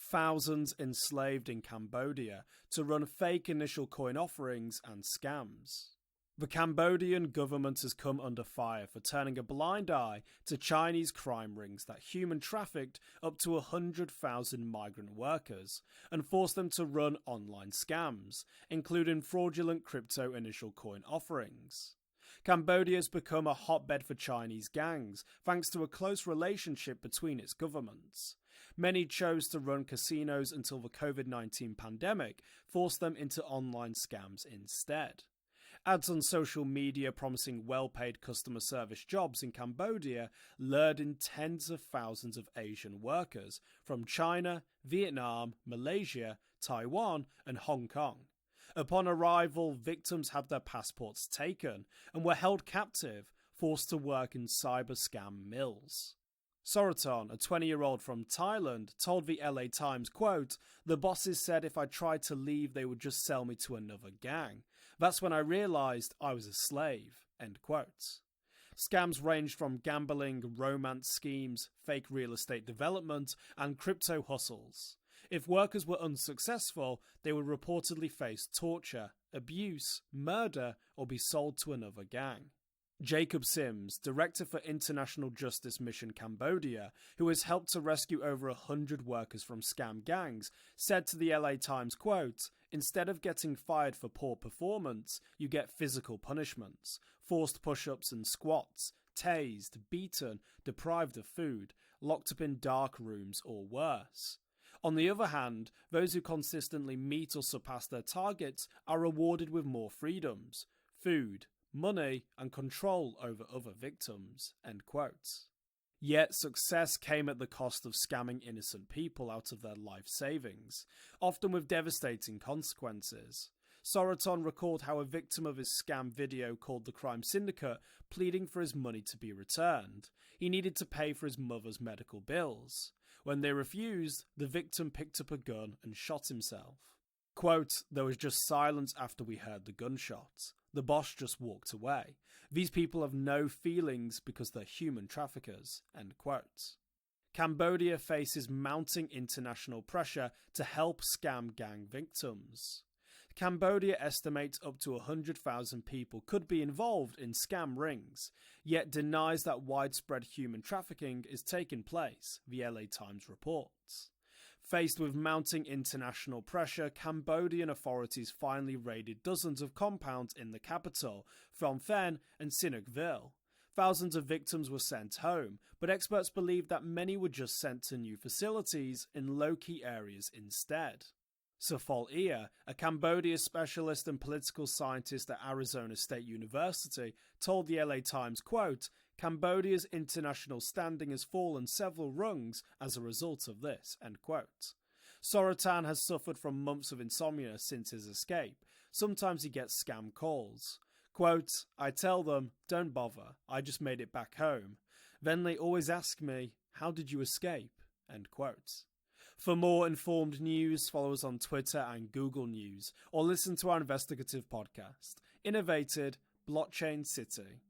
thousands enslaved in Cambodia to run fake initial coin offerings and scams. The Cambodian government has come under fire for turning a blind eye to Chinese crime rings that human trafficked up to 100,000 migrant workers and forced them to run online scams, including fraudulent crypto initial coin offerings. Cambodia has become a hotbed for Chinese gangs thanks to a close relationship between its governments. Many chose to run casinos until the COVID-19 pandemic forced them into online scams instead. Ads on social media promising well-paid customer service jobs in Cambodia lured in tens of thousands of Asian workers from China, Vietnam, Malaysia, Taiwan, and Hong Kong. Upon arrival, victims had their passports taken and were held captive, forced to work in cyber scam mills. Soroton, a 20-year-old from Thailand, told the LA Times, quote, "The bosses said if I tried to leave they would just sell me to another gang. That's when I realised I was a slave." End quote. Scams ranged from gambling, romance schemes, fake real estate development, and crypto hustles. If workers were unsuccessful, they would reportedly face torture, abuse, murder, or be sold to another gang. Jacob Sims, Director for International Justice Mission Cambodia, who has helped to rescue over 100 workers from scam gangs, said to the LA Times, quote, "Instead of getting fired for poor performance, you get physical punishments, forced push-ups and squats, tased, beaten, deprived of food, locked up in dark rooms or worse. On the other hand, those who consistently meet or surpass their targets are rewarded with more freedoms, food, money, and control over other victims." End quote. Yet success came at the cost of scamming innocent people out of their life savings, often with devastating consequences. Soroton recalled how a victim of his scam video called the crime syndicate, pleading for his money to be returned. He needed to pay for his mother's medical bills. When they refused, the victim picked up a gun and shot himself. Quote, "There was just silence after we heard the gunshot. The boss just walked away. These people have no feelings because they're human traffickers." End quote. Cambodia faces mounting international pressure to help scam gang victims. Cambodia estimates up to 100,000 people could be involved in scam rings, yet denies that widespread human trafficking is taking place, the LA Times reports. Faced with mounting international pressure, Cambodian authorities finally raided dozens of compounds in the capital, Phnom Penh and Sihanoukville. Thousands of victims were sent home, but experts believe that many were just sent to new facilities in low-key areas instead. Safol Ia, a Cambodia specialist and political scientist at Arizona State University, told the LA Times, quote, "Cambodia's international standing has fallen several rungs as a result of this." End quote. Sorotan has suffered from months of insomnia since his escape. Sometimes he gets scam calls. Quote, "I tell them, don't bother, I just made it back home. Then they always ask me, how did you escape?" End quote. For more informed news, follow us on Twitter and Google News, or listen to our investigative podcast, Innovated Blockchain City.